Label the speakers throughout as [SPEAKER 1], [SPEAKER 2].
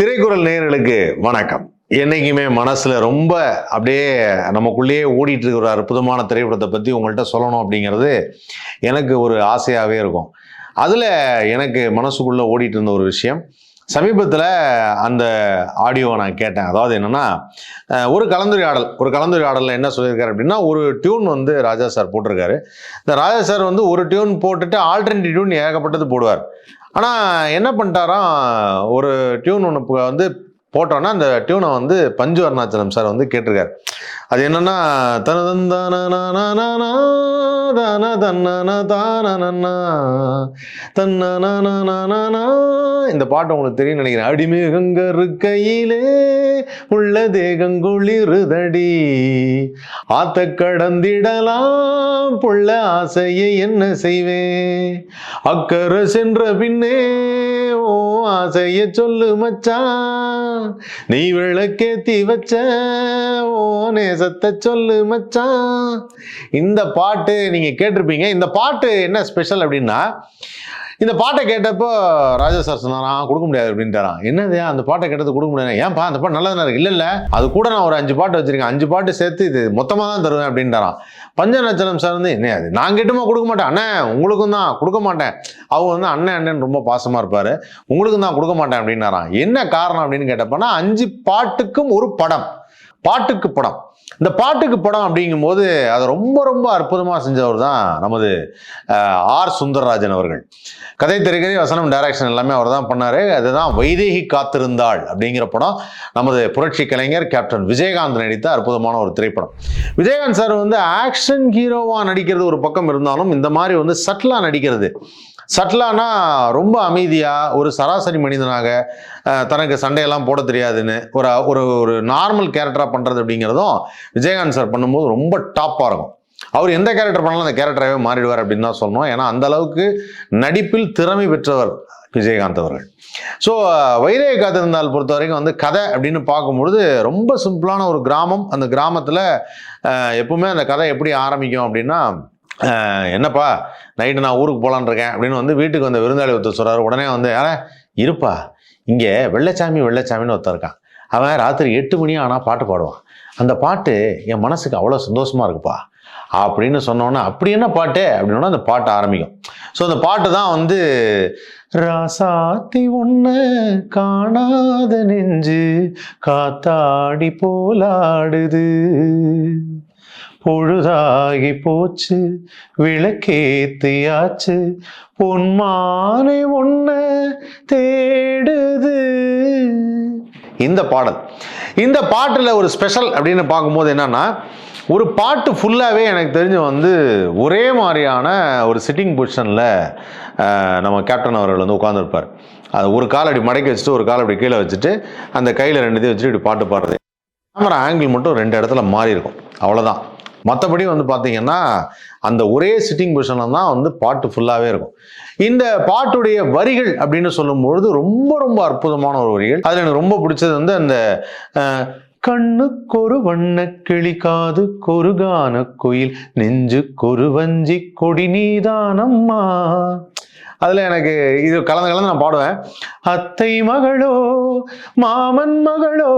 [SPEAKER 1] திரைக்குறள் நேயர்களுக்கு வணக்கம். என்னைக்குமே மனசுல ரொம்ப அப்படியே நமக்குள்ளேயே ஓடிட்டு இருக்கிற ஒரு அற்புதமான திரைப்படத்தை பத்தி உங்கள்கிட்ட சொல்லணும் அப்படிங்கிறது எனக்கு ஒரு ஆசையாவே இருக்கும். அதுல எனக்கு மனசுக்குள்ள ஓடிட்டு இருந்த ஒரு விஷயம், சமீபத்தில் அந்த ஆடியோவை நான் கேட்டேன். அதாவது என்னன்னா, ஒரு கலந்துரையாடலில் என்ன சொல்லியிருக்காரு அப்படின்னா, ஒரு டியூன் வந்து ராஜா சார் போட்டிருக்காரு. இந்த ராஜா சார் வந்து ஒரு டியூன் போட்டுட்டு ஆல்டர்னேட்டிவ் டியூன் ஏகப்பட்டது போடுவார். ஆனால் என்ன பண்ணிட்டாராம், ஒரு டியூன் ஒன்று வந்து போட்டோன்னா அந்த டியூனை வந்து பஞ்சு அருணாச்சலம் சார் வந்து கேட்டிருக்காரு. அது என்னன்னா, இந்த பாட்டு உங்களுக்கு தெரியும் நினைக்கிறேன். அடிமேகங்கரு கையிலே உள்ள தேகங்குளிருதடி, ஆத்த கடந்திடலாம் புள்ள ஆசையை என்ன செய்வேன், அக்கறை சென்ற பின்னே ஓ ஆசைய சொல்லு மச்சான், நீ விளக்கேத்தி வச்ச ஓ நேசத்தை சொல்லு மச்சான். இந்த பாட்டு நீங்க கேட்டிருப்பீங்க. இந்த பாட்டு என்ன ஸ்பெஷல் அப்படின்னா, இந்த பாட்டை கேட்டப்போ ராஜா சார் சொன்னாராம், கொடுக்க முடியாது அப்படின்ட்டாராம். என்னது அந்த பாட்டை கேட்டது கொடுக்க முடியாது? ஏன்பா அந்த பாட்டு நல்லா தானே இருக்கு. இல்லை அது கூட நான் ஒரு 5 பாட்டு வச்சிருக்கேன், 5 பாட்டு சேர்த்து இது மொத்தமாக தான் தருவேன் அப்படின்ட்டாராம். பஞ்சநச்சலம் சார் வந்து, என்ன அது நான் கேட்டுமா கொடுக்க மாட்டேன், அண்ணன் உங்களுக்கும் தான் கொடுக்க மாட்டேன். அவங்க வந்து அண்ணன் ரொம்ப பாசமாக இருப்பார், உங்களுக்கும் தான் கொடுக்க மாட்டேன் அப்படின்னாராம். என்ன காரணம் அப்படின்னு கேட்டப்போனா, 5 பாட்டுக்கும் ஒரு படம், பாட்டுக்கு படம். இந்த பாட்டுக்கு படம் அப்படிங்கும் போது அதை ரொம்ப அற்புதமாக செஞ்சவர் தான் நமது ஆர் சுந்தரராஜன் அவர்கள். கதை, திரைக்கதை, வசனம், டைரக்ஷன் எல்லாமே அவர் தான் பண்ணாரு. அதுதான் வைதேகி காத்திருந்தாள் அப்படிங்கிற படம். நமது புரட்சி கலைஞர் கேப்டன் விஜயகாந்த் நடித்த அற்புதமான ஒரு திரைப்படம். விஜயகாந்த் சார் வந்து ஆக்ஷன் ஹீரோவா நடிக்கிறது ஒரு பக்கம் இருந்தாலும், இந்த மாதிரி வந்து சட்லா நடிக்கிறது, சட்லானா ரொம்ப அமைதியா ஒரு சராசரி மனிதனாக, தனக்கு சண்டையெல்லாம் போட தெரியாதுன்னு ஒரு நார்மல் கேரக்டரா பண்றது அப்படிங்கிறதும் விஜயகாந்த் சார் பண்ணும்போது ரொம்ப டாப்பா இருக்கும். அவர் எந்த கேரக்டர் பண்ணாலும் அந்த கேரக்டராகவே மாறிடுவார் அப்படின்னு தான் சொல்லணும். ஏன்னா அந்த அளவுக்கு நடிப்பில் திறமை பெற்றவர் விஜயகாந்த் அவர்கள். ஸோ வைதேகி காத்திருந்தால் பொறுத்த வரைக்கும் வந்து கதை அப்படின்னு பார்க்கும்பொழுது ரொம்ப சிம்பிளான ஒரு கிராமம். அந்த கிராமத்தில் எப்பவுமே அந்த கதை எப்படி ஆரம்பிக்கும் அப்படின்னா, என்னப்பா நைட்டு நான் ஊருக்கு போகலான் இருக்கேன் அப்படின்னு வந்து வீட்டுக்கு வந்து விருந்தாளி ஒருத்தர் சொல்கிறார். உடனே வந்து, இருப்பா இங்கே வெள்ளச்சாமின்னு ஒருத்தர் இருக்கான், அவன் ராத்திரி 8 மணி ஆனால் பாட்டு பாடுவான், அந்த பாட்டு என் மனசுக்கு அவ்வளோ சந்தோஷமா இருக்குப்பா அப்படின்னு சொன்னோன்னே, அப்படி என்ன பாட்டு அப்படின்னா அந்த பாட்டு ஆரம்பிக்கும். ஸோ அந்த பாட்டு தான் வந்து, ராசாத்தி ஒன்ன காணாத நெஞ்சு காத்தாடி போலாடுது, பொழுதாகி போச்சு விளக்கேத்தியாச்சு பொன்மானை ஒன்ன தேடுது. இந்த பாடல், இந்த பாட்டில் ஒரு ஸ்பெஷல் அப்படின்னு பார்க்கும்போது என்னன்னா, ஒரு பாட்டு ஃபுல்லாகவே எனக்கு தெரிஞ்சு வந்து ஒரே மாதிரியான ஒரு சிட்டிங் பொசிஷனில் நம்ம கேப்டன் அவர்கள் வந்து உட்காந்துருப்பார். அது ஒரு கால் அப்படி மடக்கி வச்சுட்டு ஒரு கால் அப்படி கீழே வச்சுட்டு அந்த கையில் 2 வச்சுட்டு இப்படி பாட்டு பாடுறது. கேமரா ஆங்கிள் மட்டும் 2 இடத்துல மாறி இருக்கும், அவ்வளோதான். மற்றபடி வந்து பார்த்தீங்கன்னா அந்த ஒரே சிட்டிங் பொசிஷனில் தான் வந்து பாட்டு ஃபுல்லாகவே இருக்கும். இந்த பாட்டுடைய வரிகள் அப்படின்னு சொல்லும்பொழுது ரொம்ப அற்புதமான ஒரு வரிகள். அதில் எனக்கு ரொம்ப பிடிச்சது வந்து அந்த கண்ணுக்கொரு வண்ண கிளி காதுக்கொரு கான குயில் நெஞ்சுக்கொரு வஞ்சி கொடி நீதானம்மா. அதில் எனக்கு இது கலந்து நான் பாடுவேன். அத்தை மகளோ மாமன் மகளோ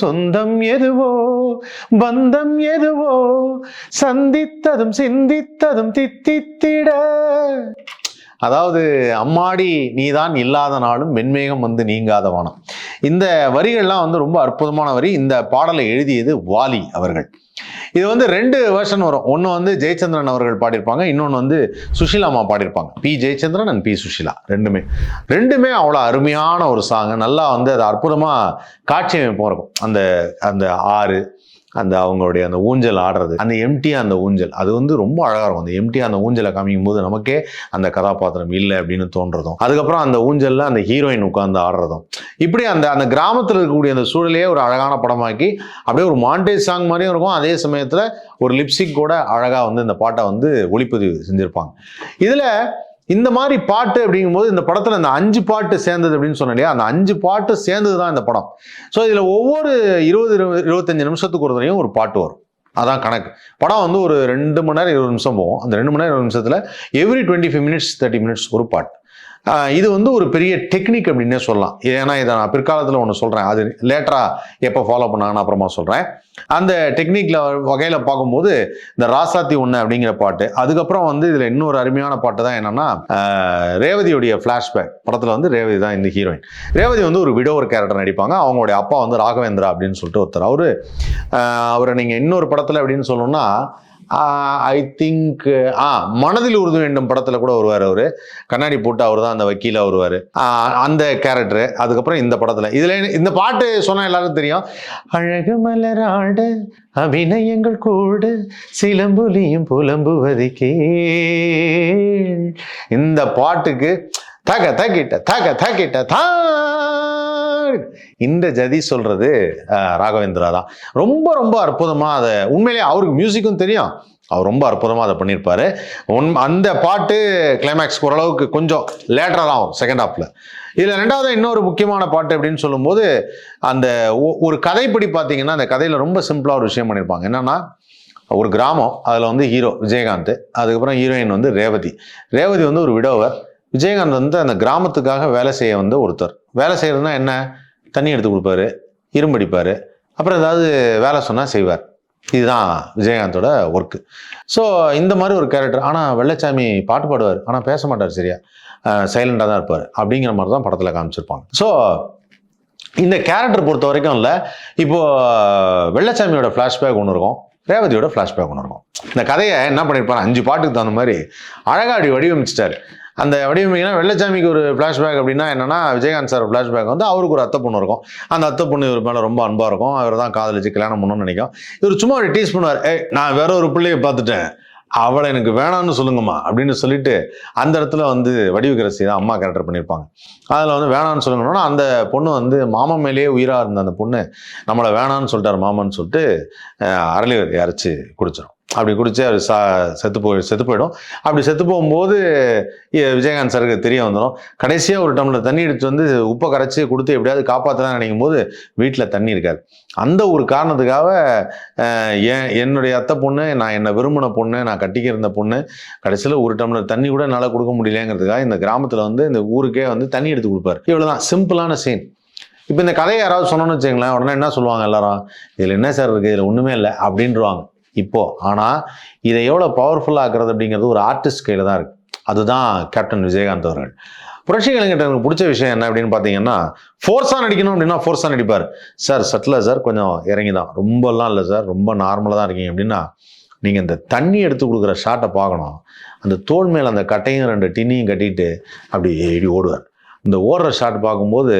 [SPEAKER 1] சொந்தம் எதுவோ பந்தம் எதுவோ சந்தித்ததும் சிந்தித்ததும் தித்தித்திட. அதாவது அம்மாடி நீதான் இல்லாத நாளும் வெண்மேகம் வந்து நீங்காத வானம். இந்த வரிகள்லாம் வந்து ரொம்ப அற்புதமான வரி. இந்த பாடலை எழுதியது வாலி அவர்கள். இது வந்து 2 வெர்ஷன் வரும். ஒன்று வந்து ஜெயச்சந்திரன் அவர்கள் பாடியிருப்பாங்க, இன்னொன்று வந்து சுஷிலா அம்மா பாடியிருப்பாங்க. P Jayachandran and P Sushila ரெண்டுமே அவ்வளோ அருமையான ஒரு சாங். நல்லா வந்து அது அற்புதமாக காட்சி அமைப்பு இருக்கும். அந்த அந்த ஆறு, அந்த அவங்களுடைய அந்த ஊஞ்சல் ஆடுறது, அந்த எம்டியா அந்த ஊஞ்சல், அது வந்து ரொம்ப அழகாக இருக்கும். அந்த எம்டியா அந்த ஊஞ்சலை காமிக்கும் போது நமக்கே அந்த கதாபாத்திரம் இல்லை அப்படின்னு தோன்றதும், அதுக்கப்புறம் அந்த ஊஞ்சலில் அந்த ஹீரோயின் உட்கார்ந்து ஆடுறதும், இப்படி அந்த அந்த கிராமத்தில் இருக்கக்கூடிய அந்த சூழலையே ஒரு அழகான படமாக்கி அப்படியே ஒரு மாண்டேஜ் சாங் மாதிரியும் இருக்கும். அதே சமயத்தில் ஒரு லிப்சிக் கூட அழகாக வந்து இந்த பாட்டை வந்து ஒளிப்பதிவு செஞ்சுருப்பாங்க. இதில் இந்த மாதிரி பாட்டு அப்படிங்கும்போது இந்த படத்தில் இந்த 5 பாட்டு சேர்ந்தது அப்படின்னு சொன்னேன் இல்லையா, அந்த 5 பாட்டு சேர்ந்தது தான் இந்த படம். ஸோ இதில் ஒவ்வொரு 20-25 நிமிஷத்துக்கு ஒரு தடையும் ஒரு பாட்டு வரும். அதான் கணக்கு. படம் வந்து ஒரு 2 மணி நேரம் 20 நிமிஷம் போகும். அந்த 2 மணி நேரம் 20 நிமிஷத்தில் எவ்ரி 25 மினிட்ஸ் 30 மினிட்ஸ் ஒரு பாட்டு. இது வந்து ஒரு பெரிய டெக்னிக் அப்படின்னே சொல்லலாம். ஏன்னா இதை நான் பிற்காலத்தில் ஒன்று சொல்கிறேன், அது லேட்டராக எப்போ ஃபாலோ பண்ணாங்கன்னு அப்புறமா சொல்கிறேன். அந்த டெக்னிக்கில் வகையில் பார்க்கும்போது இந்த ராசாத்தி ஒன்று அப்படிங்கிற பாட்டு, அதுக்கப்புறம் வந்து இதில் இன்னொரு அருமையான பாட்டு தான் என்னன்னா, ரேவதியுடைய ஃப்ளாஷ்பேக் படத்தில் வந்து ரேவதி தான் இந்த ஹீரோயின். ரேவதி வந்து ஒரு விடோவர் கேரக்டர் நடிப்பாங்க. அவங்களுடைய அப்பா வந்து ராகவேந்திரா அப்படின்னு சொல்லிட்டு ஒருத்தர். அவரை நீங்கள் இன்னொரு படத்தில் அப்படின்னு சொல்லணும்னா, ஐ திங்க் மனதில் உறுதி வேண்டும் படத்தில் கூட வருவார். அவர் கண்ணாடி போட்டு அவர் தான் அந்த வக்கீலாக வருவார், அந்த கேரக்டரு. அதுக்கப்புறம் இந்த படத்தில் இதில் இந்த பாட்டு சொன்னால் எல்லாருக்கும் தெரியும். அழகு மலராட அபிநயங்கள் கூட சிலம்புலியும் புலம்புவது கேள். இந்த பாட்டுக்கு தக தகிட்ட தக தகிட்ட தா இந்த ஜதி சொல்றது ராகவேந்திரா தான். ரொம்ப ரொம்ப அற்புதமா அதை உண்மையிலேயே அவருக்கு மியூசிக்கும் தெரியும், அவர் ரொம்ப அற்புதமாக அதை பண்ணியிருப்பாரு. அந்த பாட்டு கிளைமேக்ஸ்க்கு ஓரளவுக்கு கொஞ்சம் லேட்டராக தான் ஆகும் செகண்ட் ஹாஃப்ல. இதில் ரெண்டாவது இன்னொரு முக்கியமான பாட்டு அப்படின்னு சொல்லும்போது, அந்த ஒரு கதைப்படி பார்த்தீங்கன்னா அந்த கதையில் ரொம்ப சிம்பிளாக ஒரு விஷயம் பண்ணியிருப்பாங்க. என்னன்னா, ஒரு கிராமம், அதில் வந்து ஹீரோ விஜயகாந்த், அதுக்கப்புறம் ஹீரோயின் வந்து ரேவதி. ரேவதி வந்து ஒரு விடோவர், விஜயகாந்த் வந்து அந்த கிராமத்துக்காக வேலை செய்ய வந்து ஒருத்தர். வேலை செய்யறதுனா என்ன, தண்ணி எடுத்து கொடுப்பாரு, இரும்படிப்பார், அப்புறம் ஏதாவது வேலை சொன்னால் செய்வார். இதுதான் விஜயகாந்தோட ஒர்க்கு. ஸோ இந்த மாதிரி ஒரு கேரக்டர். ஆனால் வெள்ளச்சாமி பாட்டு பாடுவார், ஆனால் பேச மாட்டார், சரியா சைலண்டாக தான் இருப்பார். அப்படிங்கிற மாதிரி தான் படத்தில் காமிச்சிருப்பாங்க. ஸோ இந்த கேரக்டர் பொறுத்த வரைக்கும் இல்லை. இப்போது வெள்ளச்சாமியோட ஃப்ளாஷ்பேக் ஒன்று இருக்கும், ரேவதியோட ஃப்ளாஷ்பேக் ஒன்று இருக்கும். இந்த கதையை என்ன பண்ணியிருப்பாரு, 5 பாட்டுக்கு தகுந்த மாதிரி அழகாக வடிவமைச்சிட்டார். அந்த வடிவமைப்புனா வெள்ளச்சாமிக்கு ஒரு ஃப்ளாஷ்பேக் அப்படின்னா என்னன்னா, விஜயகாந்த் சார் ஃப்ளாஷ்பேக் வந்து அவருக்கு ஒரு அத்தை பொண்ணு இருக்கும். அந்த அத்தை பொண்ணு இவர் மேலே ரொம்ப அன்பாக இருக்கும், அவர் தான் காதலிச்சு கல்யாணம் பண்ணணும்னு நினைக்கும். இவர் சும்மா ஒரு டீஸ் பண்ணுவார், நான் வேற ஒரு பிள்ளையை பார்த்துட்டேன், அவளை எனக்கு வேணான்னு சொல்லுங்கம்மா அப்படின்னு சொல்லிட்டு அந்த இடத்துல வந்து வடிவுக்கரசி தான் அம்மா கேரக்டர் பண்ணியிருப்பாங்க. அதில் வந்து வேணான்னு சொல்லுங்கன்னா, அந்த பொண்ணு வந்து மாமன் மேலேயே உயிராக இருந்த அந்த பொண்ணு நம்மளை வேணான்னு சொல்லிட்டார் மாமன்னு சொல்லிட்டு அரளி அரைச்சி குடிச்சிடும். அப்படி குடிச்சு அவர் செத்து போயிடும். அப்படி செத்து போகும்போது விஜயகாந்த் சாருக்கு தெரிய வந்துடும். கடைசியாக ஒரு டம்ளர் தண்ணி எடுத்து வந்து உப்பை கரைச்சி கொடுத்து எப்படியாவது காப்பாற்றலாம் நினைக்கும் போது வீட்டில் தண்ணி இருக்காது. அந்த ஒரு காரணத்துக்காக என்னுடைய அத்தை பொண்ணு, நான் என்னை விரும்பின பொண்ணு, நான் கட்டிக்க இருந்த பொண்ணு, கடைசியில் ஒரு டம்ளர் தண்ணி கூட என்னால் கொடுக்க முடியலங்கிறதுக்காக இந்த கிராமத்தில் வந்து இந்த ஊருக்கே வந்து தண்ணி எடுத்து கொடுப்பாரு. இவ்வளோதான் சிம்பிளான சீன். இப்போ இந்த கதையை யாராவது சொன்னோன்னு வச்சுங்களேன், உடனே என்ன சொல்லுவாங்க எல்லாரும், இதில் என்ன சார் இருக்குது, இதில் ஒன்றுமே இல்லை அப்படின்றாங்க இப்போ. ஆனால் இதை எவ்வளோ பவர்ஃபுல்லாக ஆக்குறது அப்படிங்கிறது ஒரு ஆர்டிஸ்ட் கையில் தான் இருக்குது. அதுதான் கேப்டன் விஜயகாந்த் அவர்கள். புரட்சி கலைஞர்கிட்ட எனக்கு பிடிச்ச விஷயம் என்ன அப்படின்னு பார்த்தீங்கன்னா, ஃபோர்ஸாக நடிக்கணும் அப்படின்னா ஃபோர்ஸாக நடிப்பார். சார் சட்டில் சார் கொஞ்சம் இறங்கி தான், ரொம்பலாம் இல்லை சார், ரொம்ப நார்மலாக தான் இருக்கீங்க அப்படின்னா, நீங்கள் இந்த தண்ணி எடுத்து கொடுக்குற ஷாட்டை பார்க்கணும். அந்த தோல் மேலே அந்த கட்டையும் 2 டின்னையும் கட்டிட்டு அப்படி ஏடி ஓடுவார். இந்த ஓடுற ஷாட் பார்க்கும்போது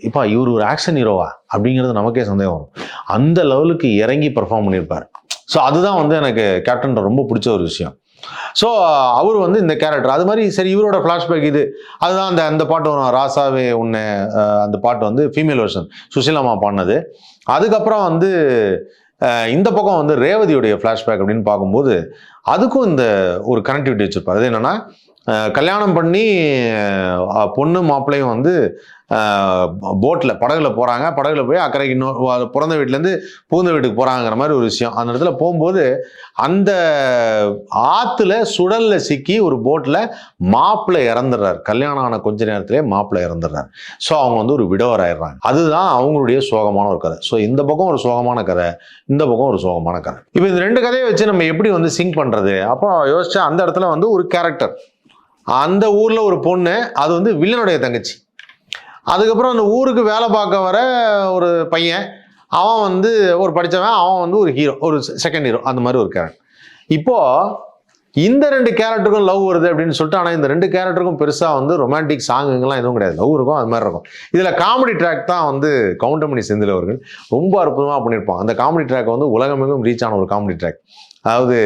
[SPEAKER 1] இப்போ இவர் ஒரு ஆக்ஷன் ஹீரோவா அப்படிங்கிறது நமக்கே சந்தேகம் வரும். அந்த லெவலுக்கு இறங்கி பெர்ஃபார்ம் பண்ணியிருப்பார். ஸோ அதுதான் வந்து எனக்கு கேப்டன் ரொம்ப பிடிச்ச ஒரு விஷயம். ஸோ அவர் வந்து இந்த கேரக்டர் அது மாதிரி. சரி, இவரோட ஃப்ளாஷ்பேக் இது, அதுதான் அந்த பாட்டு வரும், ராசாவே உன்னை. அந்த பாட்டு வந்து ஃபீமேல் வெர்ஷன் சுஷீலாமா பாடினது. அதுக்கப்புறம் வந்து இந்த பக்கம் வந்து ரேவதியுடைய ஃப்ளாஷ்பேக் அப்படின்னு பார்க்கும்போது அதுக்கும் இந்த ஒரு கனெக்டிவிட்டி வச்சுருப்பார். அது என்னென்னா, கல்யாணம் பண்ணி பொண்ணு மாப்பிள்ளையும் வந்து போட்டில் படகுல போகிறாங்க. படகுல போய் அக்கறைக்கு பிறந்த வீட்டிலேருந்து புகுந்த வீட்டுக்கு போகிறாங்கிற மாதிரி ஒரு விஷயம். அந்த இடத்துல போகும்போது அந்த ஆற்றுல சுடலில் சிக்கி ஒரு போட்டில் மாப்பிள்ளை இறந்துடுறார். கல்யாணம் ஆன கொஞ்ச நேரத்திலே மாப்பிள்ளை இறந்துடுறார். ஸோ அவங்க வந்து ஒரு விடவர் ஆயிடுறாங்க. அதுதான் அவங்களுடைய சோகமான ஒரு கதை. ஸோ இந்த பக்கம் ஒரு சோகமான கதை, இந்த பக்கம் ஒரு சோகமான கதை. இப்போ இந்த 2 கதையை வச்சு நம்ம எப்படி வந்து சிங்க் பண்ணுறது? அப்போ யோசிச்சா அந்த இடத்துல வந்து ஒரு கேரக்டர், அந்த ஊரில் ஒரு பொண்ணு, அது வந்து வில்லனுடைய தங்கச்சி. அதுக்கப்புறம் அந்த ஊருக்கு வேலை பார்க்க வர ஒரு பையன், அவன் வந்து ஒரு படித்தவன், அவன் வந்து ஒரு ஹீரோ, ஒரு செகண்ட் ஹீரோ, அந்த மாதிரி ஒரு கேரக்டர். இப்போது இந்த 2 கேரக்டருக்கும் லவ் வருது அப்படின்னு சொல்லிட்டு, ஆனால் இந்த 2 கேரக்டருக்கும் பெருசாக வந்து ரொமான்டிக் சாங்குங்கெல்லாம் எதுவும் கிடையாது. லவ் இருக்கும், அது மாதிரி இருக்கும். இதில் காமெடி ட்ராக் தான் வந்து கவுண்டமணி செந்தில் அவர்கள் ரொம்ப அற்புதமாக பண்ணியிருப்பாங்க. அந்த காமெடி ட்ராக் வந்து உலகமெங்கும் ரீச் ஆன ஒரு காமெடி ட்ராக். அதாவது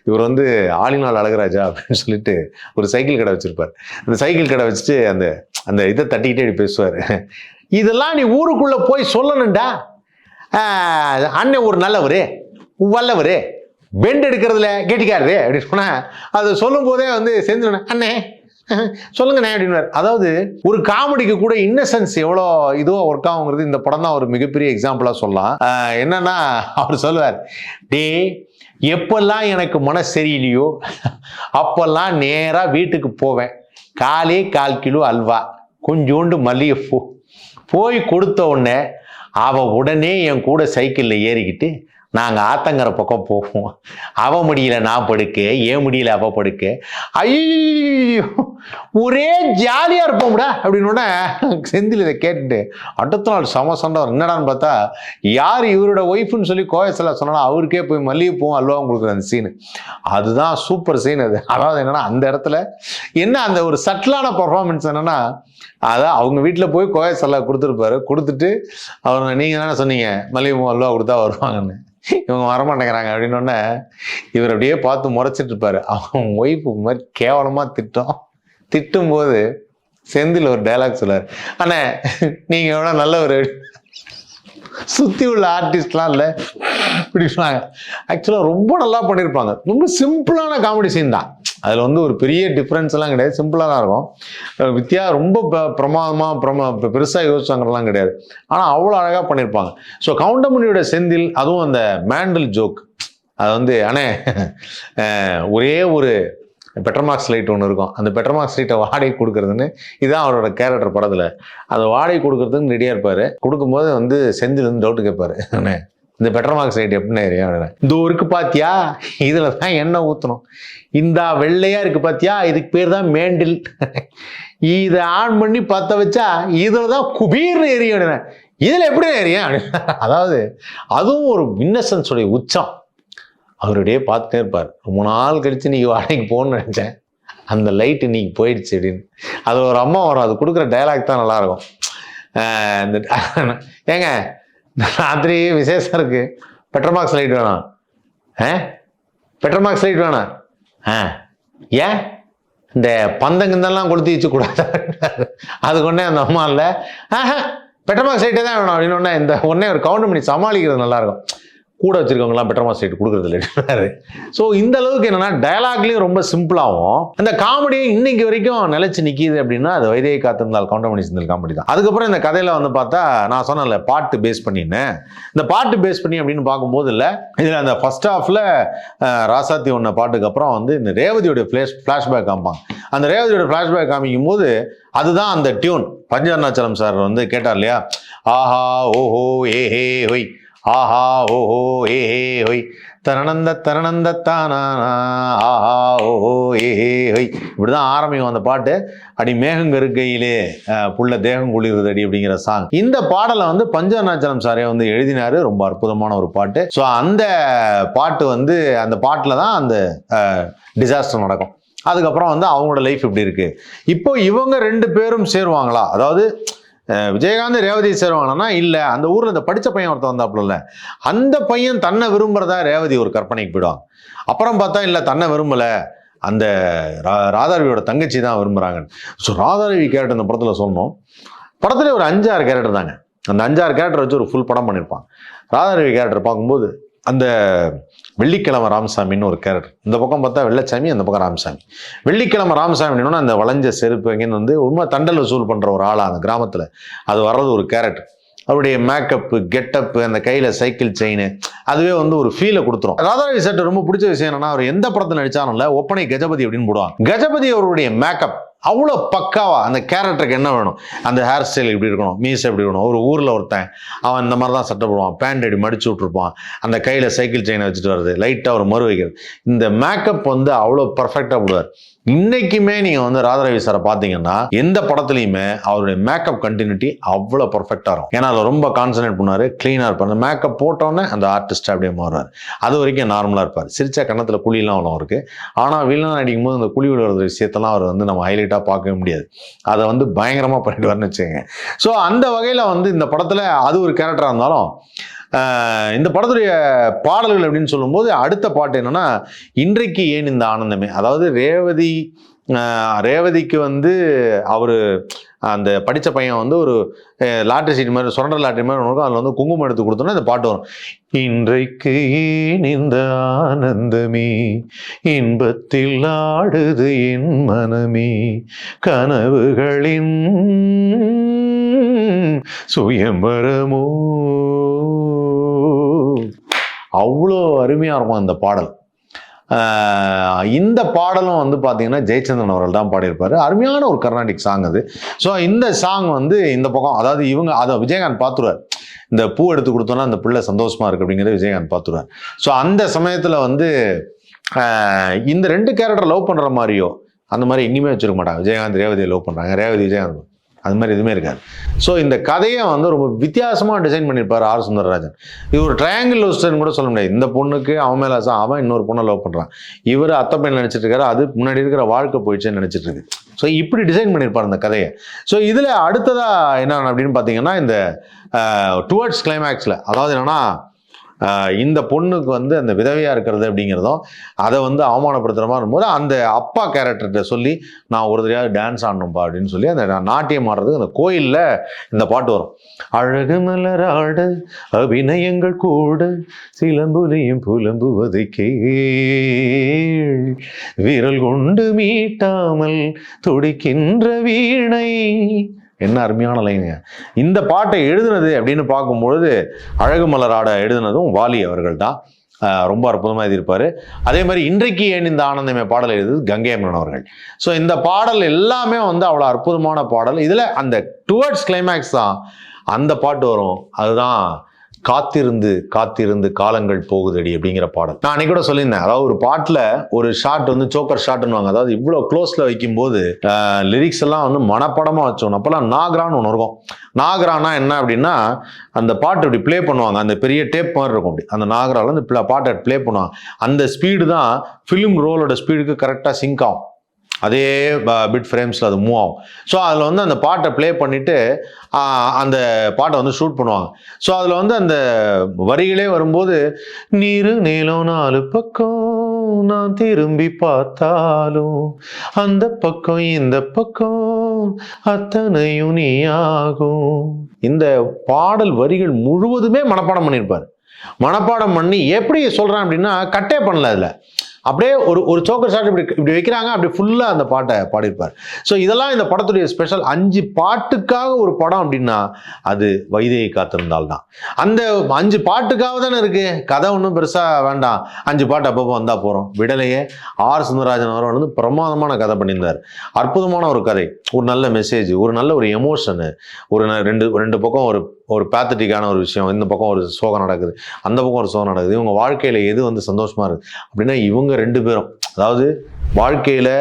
[SPEAKER 1] இவர் வந்து ஆளினால் அழகராஜா அப்படின்னு சொல்லிட்டு ஒரு சைக்கிள் கடை வச்சிருப்பார். அந்த சைக்கிள் கடை வச்சுட்டு அந்த இதை தட்டிக்கிட்டே பேசுவார். இதெல்லாம் நீ ஊருக்குள்ளே போய் சொல்லணும்டா, அண்ணன் ஒரு நல்லவர், வல்லவர், பெண்ட் எடுக்கிறதுல கெட்டிக்காரு அப்படின்னு சொன்னால், அது சொல்லும் போதே வந்து செஞ்சு அண்ணே சொல்லுங்கண்ணே அப்படின்னு. அதாவது ஒரு காமெடிக்கு கூட இன்னசென்ஸ் எவ்வளோ இதுவாக ஒர்க் ஆகுங்கிறது இந்த படம் தான் ஒரு மிகப்பெரிய எக்ஸாம்பிளாக சொல்லலாம். என்னன்னா, அவர் சொல்லுவார், டே எப்பெல்லாம் எனக்கு மனசு சரியில்லையோ அப்பெல்லாம் நேராக வீட்டுக்கு போவேன், 1/4 கிலோ அல்வா, கொஞ்சோண்டு மல்லிகைப்பூ போய் கொடுத்த உடனே அவள் உடனே என் கூட சைக்கிளில் ஏறிக்கிட்டு நாங்கள் ஆத்தங்கரை பக்கம் போவோம். அவள் முடியல நான் படுக்க, ஏன் முடியல அவள் படுக்க. ஐயோ ஒரே ஜாலியாக இருப்போம்டா அப்படின்னோட செந்தில் இதை கேட்டுட்டு அடுத்த நாள் செம சண்டை வரும். என்னடான்னு பார்த்தா யார் இவரோட ஒய்ஃப்னு சொல்லி கோயத்தில் சொன்னாலும் அவருக்கே போய் மல்லிகைப்பூவும் அல்வாவும் கொடுக்குற அந்த சீனு. அதுதான் சூப்பர் சீன் அது. அதாவது என்னன்னா அந்த இடத்துல என்ன அந்த ஒரு சட்டிலான பர்ஃபார்மன்ஸ் என்னன்னா, அதான் அவங்க வீட்டில் போய் கோயசல்லா கொடுத்துருப்பாரு. கொடுத்துட்டு அவர் நீங்கள் தானே சொன்னீங்க மல்லிகைப்பூ அல்வா கொடுத்தா வருவாங்கன்னு, இவங்க வரமாட்டேங்கிறாங்க அப்படின்னோடனே இவர் அப்படியே பார்த்து முறைச்சிட்டு இருப்பாரு. அவங்க ஒய்ஃபு மாதிரி கேவலமாக திட்டும்போது செந்தில் ஒரு டைலாக் சொல்லார், அண்ணே நீங்கள் எவ்வளோ நல்ல ஒரு சுற்றி உள்ள ஆர்டிஸ்ட்லாம் இல்லை இப்படி சொன்னாங்க. ஆக்சுவலாக ரொம்ப நல்லா பண்ணியிருப்பாங்க. ரொம்ப சிம்பிளான காமெடி சீன் தான். அதில் வந்து ஒரு பெரிய டிஃப்ரென்ஸ் எல்லாம் கிடையாது, சிம்பிளாக தான் இருக்கும். ரொம்ப பிரமாதமாக பெருசாக யோசிச்சாங்கலாம் கிடையாது. ஆனால் அவ்வளோ அழகாக பண்ணியிருப்பாங்க. ஸோ கவுண்டமணியோட செந்தில், அதுவும் அந்த மேண்டல் ஜோக், அது வந்து அண்ணே ஒரே ஒரு பெட்ரோமாக்ஸ் லைட் ஒன்று இருக்கும், அந்த பெட்ரோமாக்ஸ் லைட்டை வாடகை கொடுக்குறதுன்னு, இதுதான் அவரோட கேரக்டர் படத்தில். அதை வாடகை கொடுக்குறதுன்னு ரெடியாக இருப்பார். கொடுக்கும்போது வந்து செந்தில் வந்து டவுட்டு கேட்பார், அண்ணே இந்த பெட்ரோமாக்ஸ் லைட் எப்படின்னா எரியும், இந்த இருக்கு பாத்தியா இதில் தான் எண்ணெய் ஊற்றணும், இந்த வெள்ளையாக இருக்கு பாத்தியா இதுக்கு பேர் தான் மேண்டில், இதை ஆன் பண்ணி பற்ற வச்சா இதில் தான் குபீர்னு எரியும், இதில் எப்படி எரியும். அதாவது அதுவும் ஒரு இன்னசென்ஸோடைய உச்சம். அவருடைய பார்த்துட்டே இருப்பார். ரொம்ப நாள் கழித்து நீங்கள் வாடகைக்கு போகணும்னு நினச்சேன், அந்த லைட் இன்னைக்கு போயிடுச்சு அப்படின்னு. அது ஒரு அம்மா வரும், அது கொடுக்குற டைலாக் தான் நல்லாயிருக்கும். இந்த ஏங்க ராத்திரி விசேஷம் இருக்கு, பெட்ரோமாக்ஸ் லைட் வேணாம், பெட்ரோமாக்ஸ் லைட் வேணாம், ஏன் இந்த பந்தங்கந்தெல்லாம் கொளுத்தி வச்சு கூடாது. அது கொண்டே அந்த அம்மா இல்லை பெட்ரோமாக்ஸ் லைட்டே தான் வேணும் அப்படின்னு இந்த உடனே ஒரு கவுண்டமணி சமாளிக்கிறது நல்லாயிருக்கும். கூட வச்சிருக்கவங்களாம் பெட்ரோமாக்ஸ் லைட் கொடுக்குறது இல்லை. ஸோ இந்த அளவுக்கு என்னன்னா டயலாக்லேயும் ரொம்ப சிம்பிளாகவும் அந்த காமெடியை இன்னைக்கு வரைக்கும் நிலைச்சு நிற்கிது அப்படின்னா அது வைதேகி காத்திருந்தால் கவுண்டமணி செந்தில் காமெடி தான். அதுக்கப்புறம் இந்த கதையில் வந்து பார்த்தா நான் சொன்னேன்ல பாட்டு பேஸ் பண்ணின்னு, இந்த பாட்டு பேஸ் பண்ணி அப்படின்னு பார்க்கும்போது இல்லை, இதில் அந்த ஃபர்ஸ்ட் ஹாஃபில் ராசாத்தி ஒன்ன பாட்டுக்கு அப்புறம் வந்து இந்த ரேவதியோடைய ஃப்ளாஷ்பேக் காமிப்பாங்க. அந்த ரேவதியோட ஃப்ளாஷ்பேக் காமிக்கும் போது அதுதான் அந்த டியூன். பஞ்ச அருணாச்சலம் சார் வந்து கேட்டார் இல்லையா, ஆஹா ஓஹோ ஏஹே ஹொய், ஆஹா ஓஹோ ஏஹே ஹொய் தரணந்த தானா ஆஹா ஓஹோ ஏஹே ஹொய், இப்படிதான் ஆரம்பிக்கும் அந்த பாட்டு. அடி மேகங்க இருக்கையிலே புள்ள தேகம் குளிர்தடி அப்படிங்கிற சாங். இந்த பாடலை வந்து பஞ்ச அருணாச்சலம் சாரே வந்து எழுதினாரு. ரொம்ப அற்புதமான ஒரு பாட்டு. ஸோ அந்த பாட்டு வந்து அந்த பாட்டில் தான் அந்த டிசாஸ்டர் நடக்கும். அதுக்கப்புறம் வந்து அவங்களோட லைஃப் எப்படி இருக்கு, இப்போ இவங்க 2 பேரும் சேருவாங்களா, அதாவது விஜயகாந்த் ரேவதி சேருவாங்கன்னா இல்லை, அந்த ஊரில் இந்த படித்த பையன் ஒருத்தன் வந்தாப்புல, அந்த பையன் தன்னை விரும்புகிறதா ரேவதி ஒரு கற்பனைக்கு போயிடுவாங்க. அப்புறம் பார்த்தா இல்லை தன்னை விரும்பலை, அந்த ராதாரவியோட தங்கச்சி தான் விரும்புகிறாங்க. ஸோ ராதாரவி கேரக்டர் இந்த படத்தில் சொல்லணும், படத்துல ஒரு 5-6 கேரக்டர் தாங்க. அந்த 5-6 கேரக்டர் வச்சு ஒரு ஃபுல் படம் பண்ணியிருப்பான். ராதாரவி கேரக்டர் பார்க்கும்போது அந்த வெள்ளிக்கிழமை ராமசாமின்னு ஒரு கேரக்டர், இந்த பக்கம் பார்த்தா வெள்ளச்சாமி, அந்த பக்கம் ராமசாமி. வெள்ளிக்கிழமை ராமசாமின்னு அந்த வளைஞ்ச செருப்பு எங்கேன்னு வந்து உண்மை தண்டல் வசூல் பண்ணுற ஒரு ஆளா அந்த கிராமத்தில் அது வர்றது ஒரு கேரக்டர். அவருடைய மேக்கப்பு, கெட்டப்பு, அந்த கையில் சைக்கிள் செயின், அதுவே வந்து ஒரு ஃபீலை கொடுத்துரும். ராதாரவி சார்ட்ட ரொம்ப பிடிச்ச விஷயம் என்னன்னா, அவர் எந்த படத்தில் நடிச்சாரும்ல ஒப்பனை கஜபதி அப்படின்னு போடுவாங்க. கஜபதி அவருடைய மேக்கப் அவ்வளோ பக்காவா, அந்த கேரக்டருக்கு என்ன வேணும், அந்த ஹேர் ஸ்டைல் இப்படி இருக்கணும், மீஸ் எப்படி இருக்கணும், ஒரு ஊரில் ஒருத்தன் அவன் இந்த மாதிரி தான் சட்டை போடுவான், பேண்ட் அடி மடிச்சு விட்டுருப்பான், அந்த கையில் சைக்கிள் செயினை வச்சுட்டு வருது, லைட்டாக ஒரு மறு வைக்கிறது, இந்த மேக்கப் வந்து அவ்வளோ பர்ஃபெக்டாக போடுவார். இன்னைக்குமே நீங்கள் வந்து ராதாரவி சாரை பார்த்தீங்கன்னா எந்த படத்துலையுமே அவருடைய மேக்கப் கண்டினியூட்டி அவ்வளோ பர்ஃபெக்டாக இருக்கும். ஏன்னா அதில் ரொம்ப கான்சன்ட்ரேட் பண்ணார், க்ளீனாக இருப்பார். அந்த மேக்கப் போட்டோன்னே அந்த ஆர்டிஸ்ட் அப்படியே மாறுவார். அது வரைக்கும் நார்மலாக இருப்பார். சிரிச்சா கன்னத்தில் குழியெல்லாம் அவ்வளோ இருக்குது. ஆனால் வில்லன் அடிக்கும் போது அந்த குழி விழுற விஷயத்தெல்லாம் அவர் வந்து நம்ம ஹைலைட்டாக பார்க்கவே முடியாது. அதை வந்து பயங்கரமாக பண்ணிடுவார்னு வச்சுக்கோங்க. ஸோ அந்த வகையில் வந்து இந்த படத்தில் அது ஒரு கேரக்டராக இருந்தாலும் இந்த படத்துடைய பாடல்கள் அப்படின்னு சொல்லும்போது அடுத்த பாட்டு என்னன்னா, இன்றைக்கு ஏன் இந்த ஆனந்தமே, அதாவது ரேவதிக்கு வந்து அவரு அந்த படித்த பையன் வந்து ஒரு லாட்ரி சீட் மாதிரி, சுரண்டர் லாட்ரி மாதிரி ஒன்று இருக்கும், அதில் வந்து குங்குமம் எடுத்து கொடுத்தோன்னா இந்த பாட்டு வரும். இன்றைக்கு ஏன் இந்த ஆனந்தமே, இன்பத்தில் ஆடுது என் மனமே, கனவுகளின் சுயம்பரமோ, அவ்வளோ அருமையாக இருக்கும் அந்த பாடல். இந்த பாடலும் வந்து பார்த்தீங்கன்னா ஜெயச்சந்திரன் அவர்கள் தான் பாடியிருப்பார். அருமையான ஒரு கர்நாடிக் சாங் அது. ஸோ இந்த சாங் வந்து இந்த பக்கம், அதாவது இவங்க அதை விஜயகாந்த் பார்த்துருவார். இந்த பூ எடுத்து கொடுத்தோன்னா அந்த பிள்ளை சந்தோஷமா இருக்கு அப்படிங்கிறத விஜயகாந்த் பார்த்துருவார். ஸோ அந்த சமயத்தில் வந்து இந்த 2 கேரக்டர் லவ் பண்ணுற மாதிரியோ அந்த மாதிரி எங்கேயுமே வச்சிருக்க மாட்டாங்க. விஜயகாந்த் ரேவதியை லவ் பண்ணுறாங்க, ரேவதி விஜயகாந்த், அது மாதிரி எதுவுமே இருக்காது. ஸோ இந்த கதையை வந்து ரொம்ப வித்தியாசமாக டிசைன் பண்ணியிருப்பார் ஆர் சுந்தரராஜன். இது ஒரு ட்ரையாங்கிள் லவ் ஸ்டோரின்னு கூட சொல்ல முடியாது. இந்த பொண்ணுக்கு அவன் மேலே ஆசை, அவன் இன்னொரு பொண்ணை லவ் பண்ணுறான், இவர் அத்தை பையன் நினச்சிட்டு இருக்காரு, அது முன்னாடி இருக்கிற வாழ்க்கை போயிடுச்சுன்னு நினச்சிட்டு இருக்கு. ஸோ இப்படி டிசைன் பண்ணியிருப்பார் இந்த கதையை. ஸோ இதில் அடுத்ததாக என்ன அப்படின்னு பார்த்தீங்கன்னா, இந்த டுவர்ட்ஸ் கிளைமேக்ஸில், அதாவது என்னன்னா இந்த பொண்ணுக்கு வந்து அந்த விதவையாக இருக்கிறது அப்படிங்கிறதும் அதை வந்து அவமானப்படுத்துகிற மாதிரி இருக்கும்போது அந்த அப்பா கேரக்டர்கிட்ட சொல்லி நான் ஒரு தடவையாவது டான்ஸ் ஆடணும்பா அப்படின்னு சொல்லி அந்த நாட்டியம் ஆடுறதுக்கு அந்த கோயிலில் இந்த பாட்டு வரும். அழகு மலராட அபிநயங்கள் கூட சிலம்புலியும் புலம்புவதை கேள், விரல் கொண்டு மீட்டாமல் துடிக்கின்ற வீணை. என்ன அருமையான லைனுங்க. இந்த பாட்டை எழுதுனது அப்படின்னு பார்க்கும்பொழுது அழகு மலராட எழுதுனதும் வாலி அவர்கள் தான். ரொம்ப அற்புதமாக எழுதியிருப்பார். அதே மாதிரி இன்றைக்கு ஏன் இந்த ஆனந்தமே பாடல் எழுதுது கங்கை அமரன் அவர்கள். ஸோ இந்த பாடல் எல்லாமே வந்து அவ்வளோ அற்புதமான பாடல். இதில் அந்த டுவர்ட்ஸ் கிளைமேக்ஸ் தான் அந்த பாட்டு வரும். அதுதான் காத்திருந்து காத்திருந்து காலங்கள் போகுதடி அப்படிங்கிற பாடல். நான் அன்னைக்கு கூட சொல்லியிருந்தேன், அதாவது ஒரு பாட்டில் ஒரு ஷாட் வந்து சோக்கர் ஷாட்னுவாங்க, அதாவது இவ்வளோ க்ளோஸில் வைக்கும்போது லிரிக்ஸ் எல்லாம் வந்து மனப்படமாக வச்சோம். அப்போல்லாம் நாகரான்னு ஒன்று இருக்கும். நாகரானா என்ன அப்படின்னா, அந்த பாட்டு இப்படி ப்ளே பண்ணுவாங்க, அந்த பெரிய டேப் மாதிரி இருக்கும், அப்படி அந்த நாகராவில் அந்த பாட்டை ப்ளே பண்ணுவாங்க. அந்த ஸ்பீடு தான் ஃபிலிம் ரோலோட ஸ்பீடுக்கு கரெக்டாக சிங்க் ஆகும். அதே பிட் ஃப்ரேம்ஸில் அது மூவ் ஆகும். ஸோ அதில் வந்து அந்த பாட்டை ப்ளே பண்ணிவிட்டு அந்த பாட்டை வந்து ஷூட் பண்ணுவாங்க. ஸோ அதில் வந்து அந்த வரிகளே வரும்போது, நீரு நீளம் 4 பக்கம் நான் திரும்பி பார்த்தாலும் அந்த பக்கம் இந்த பக்கம் அத்தனையும் நீ ஆகும். இந்த பாடல் வரிகள் முழுவதுமே மனப்பாடம் பண்ணியிருப்பார். மனப்பாடம் பண்ணி எப்படி சொல்கிறேன் அப்படின்னா, கட்டே பண்ணல, அதில் அப்படியே ஒரு சோக்கர் ஷாட் இப்படி வைக்கிறாங்க, அப்படி ஃபுல்லாக அந்த பாட்டை பாடியிருப்பார். ஸோ இதெல்லாம் இந்த படத்துடைய ஸ்பெஷல். 5 பாட்டுக்காக ஒரு படம் அப்படின்னா அது வைதேகி காத்திருந்தால் தான். அந்த 5 பாட்டுக்காக தானே இருக்கு, கதை ஒன்றும் பெருசாக வேண்டாம், 5 பாட்டு அப்பப்போ வந்தால் போகிறோம். விடலையே ஆர் சுந்தரராஜன் அவர்கள் வந்து பிரமாதமான கதை பண்ணியிருந்தார். அற்புதமான ஒரு கதை, ஒரு நல்ல மெசேஜ், ஒரு நல்ல ஒரு எமோஷனு, ஒரு ரெண்டு பக்கம் ஒரு பேத்தட்டிக்கான ஒரு விஷயம், இந்த பக்கம் ஒரு சோகம் நடக்குது, அந்த பக்கம் ஒரு சோகம் நடக்குது. இவங்க வாழ்க்கையில் எது வந்து சந்தோஷமாக இருக்குது அப்படின்னா, இவங்க 2 பேரும், அதாவது வாழ்க்கையில்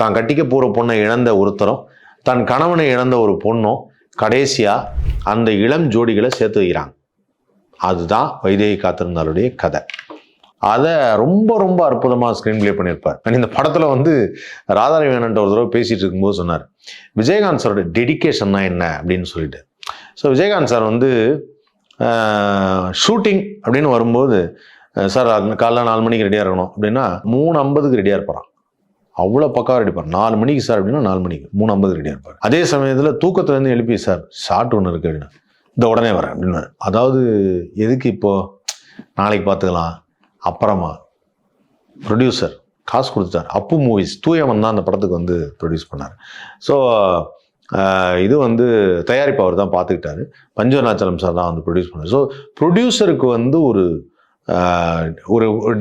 [SPEAKER 1] தான் கட்டிக்க போகிற பொண்ணை இழந்த ஒருத்தரும் தன் கணவனை இழந்த ஒரு பொண்ணும் கடைசியாக அந்த இளம் ஜோடிகளை சேர்த்து வைக்கிறாங்க. அதுதான் வைதேகி காத்திருந்தாலுடைய கதை. அதை ரொம்ப ரொம்ப அற்புதமாக ஸ்க்ரீன் பிளே பண்ணியிருப்பார். இந்த படத்தில் வந்து ராதாரவியன்ட்ட ஒரு தடவை பேசிகிட்டு இருக்கும்போது சொன்னார், விஜயகாந்த் சாரோட டெடிக்கேஷன்னா என்ன அப்படின்னு சொல்லிட்டு. ஸோ விஜயகாந்த் சார் வந்து ஷூட்டிங் அப்படின்னு வரும்போது, சார் காலைல 4 மணிக்கு ரெடியாக இருக்கணும் அப்படின்னா 3:50க்கு ரெடியாக இருப்பாரான். அவ்வளோ பக்காவாக ரெடி இருப்பார். 4 மணிக்கு சார் அப்படின்னா 4 மணிக்கு 3:50க்கு ரெடியாக இருப்பார். அதே சமயத்தில் தூக்கத்துலேருந்து எழுப்பி, சார் ஷார்ட் ஒன்று இருக்குது அப்படின்னா, இந்த உடனே வரேன் அப்படின்னு. அதாவது எதுக்கு இப்போது, நாளைக்கு பார்த்துக்கலாம், அப்புறமா. ப்ரொடியூசர் காசு கொடுத்துட்டார். அப்பு மூவிஸ் தூயவன் தான் அந்த படத்துக்கு வந்து ப்ரொடியூஸ் பண்ணார். ஸோ இது வந்து தயாரிப்பு அவர் தான் பார்த்துக்கிட்டாரு. பஞ்சவர்ணாச்சலம் சார் தான் வந்து ப்ரொடியூஸ் பண்ணார். ஸோ ப்ரொடியூசருக்கு வந்து ஒரு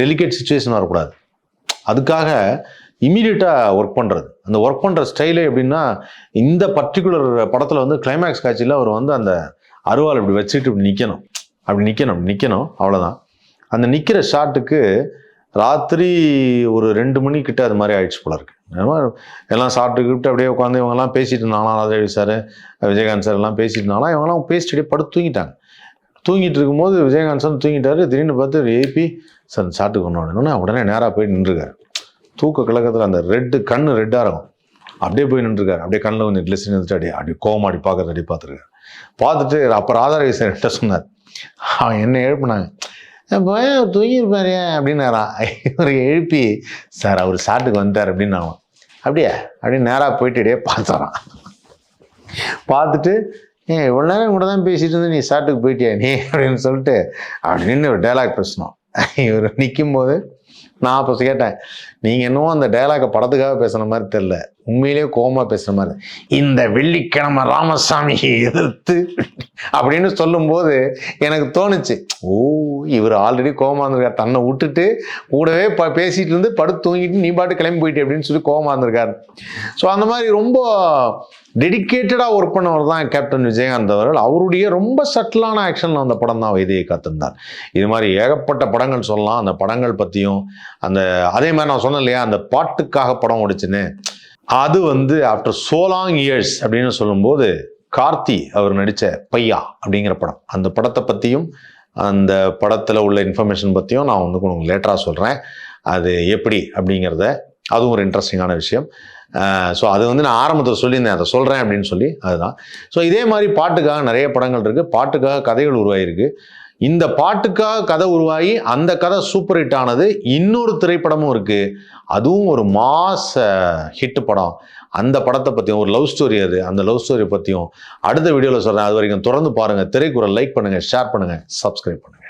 [SPEAKER 1] டெலிகேட் சுச்சுவேஷன் வரக்கூடாது. அதுக்காக இமீடியட்டாக ஒர்க் பண்ணுறது, அந்த ஒர்க் பண்ணுற ஸ்டைலே எப்படின்னா, இந்த பர்டிகுலர் படத்தில் வந்து கிளைமேக்ஸ் காட்சியில் அவர் வந்து அந்த அருவாள் இப்படி வச்சுட்டு இப்படி நிற்கணும், அவ்வளோதான். அந்த நிற்கிற ஷாட்டுக்கு ராத்திரி ஒரு 2 மணிக்கிட்ட அது மாதிரி ஆயிடுச்சு போல இருக்கு. எல்லாம் சாப்பிட்டுக்கிட்டு அப்படியே உட்காந்து இவங்கெல்லாம் பேசிட்டு இருந்தாங்களாம், ராதாரவி சார், விஜயகாந்த் சார் எல்லாம் பேசிட்டு இருந்தாங்களா. இவங்கெல்லாம் பேசிட்டு படுத்து தூங்கிட்டாங்க. தூங்கிட்டு இருக்கும்போது விஜயகாந்த் சார் தூங்கிட்டாரு. திடீர்னு பார்த்து ஏபி சார் ஷாட்டுக்கு ஒன்று உடனே நேராக போய் நின்றுருக்காரு. தூக்க கலக்கத்தில் அந்த கண்ணு ரெட்டாக இருக்கும், அப்படியே போய் நின்றுருக்காரு. அப்படியே கண்ணில் கொஞ்சம் கிளிஸ்டின் எடுத்துட்டு அப்படியே கோமாடி பார்க்கறது பார்த்துருக்காரு. பார்த்துட்டு அப்போ ராதாரவி சார் என்கிட்ட சொன்னார், அவன் என்ன எழுப்புனாங்க, தூங்கியிருப்பாரு அப்படின்னாரான். இவர் எழுப்பி, சார் அவர் ஷாட்டுக்கு வந்துட்டார் அப்படின்னு ஆகும். அப்படின்னு நேராக போயிட்டு பார்த்துறான். பார்த்துட்டு, இவ்வளோ நேரம் கூட தான் பேசிட்டு இருந்து நீ ஷாட்டுக்கு போயிட்டியா நீ அப்படின்னு சொல்லிட்டு அப்படின்னு ஒரு டைலாக் பேசணும். இவர் நிற்கும் போது நான் அப்போ கேட்டேன், நீங்கள் என்னவோ அந்த டைலாக்கை படத்துக்காக பேசுன மாதிரி தெரில, உண்மையிலேயே கோபமாக பேசுகிற மாதிரி, இந்த வெள்ளிக்கிழமை ராமசாமியை எதிர்த்து அப்படின்னு சொல்லும்போது எனக்கு தோணுச்சு, ஓ இவர் ஆல்ரெடி கோவமா இருந்திருக்காரு, தன்னை விட்டுட்டு கூடவே பேசிட்டு இருந்து படுத்து தூங்கிட்டு நீ பாட்டு கிளம்பி போயிட்டு அப்படின்னு சொல்லி கோவமா இருந்திருக்காரு. ஸோ அந்த மாதிரி ரொம்ப டெடிக்கேட்டடாக ஒர்க் பண்ணவர் தான் கேப்டன் விஜயகாந்த் அவர்கள். அவருடைய ரொம்ப சட்டிலான ஆக்ஷனில் அந்த படம் தான் வைதேகி காத்திருந்தார். இது மாதிரி ஏகப்பட்ட படங்கள் சொல்லலாம். அந்த படங்கள் பற்றியும் அதே மாதிரி நான் சொன்னேன் இல்லையா, அந்த பாட்டுக்காக படம் ஓடிச்சுன்னு, அது ஆஃப்டர் so long years அப்படின்னு சொல்லும்போது கார்த்தி அவர் நடித்த பையா அப்படிங்கிற படம், அந்த படத்தை பற்றியும் அந்த படத்தில் உள்ள இன்ஃபர்மேஷன் பற்றியும் நான் உங்களுக்கு லேட்டராக சொல்கிறேன். அது எப்படி அப்படிங்கிறத, அதுவும் ஒரு இன்ட்ரெஸ்டிங்கான விஷயம். ஸோ அது நான் ஆரம்பத்தில் சொல்லியிருந்தேன், அதை சொல்கிறேன் அப்படின்னு சொல்லி, அதுதான். ஸோ இதே மாதிரி பாட்டுக்காக நிறைய படங்கள் இருக்குது, பாட்டுக்காக கதைகள் உருவாகிருக்கு. இந்த பாட்டுக்காக கதை உருவாகி அந்த கதை சூப்பர் ஹிட் ஆனது இன்னொரு திரைப்படமும் இருக்குது, அதுவும் ஒரு மாஸ் ஹிட் படம். அந்த படத்தை பற்றியும் ஒரு லவ் ஸ்டோரி, அந்த லவ் ஸ்டோரி பற்றியும் அடுத்த வீடியோவில் சொல்கிறேன். அது வரைக்கும் தொடர்ந்து பாருங்கள். திரைக்குறள் லைக் பண்ணுங்கள், ஷேர் பண்ணுங்கள், சப்ஸ்கிரைப் பண்ணுங்கள்.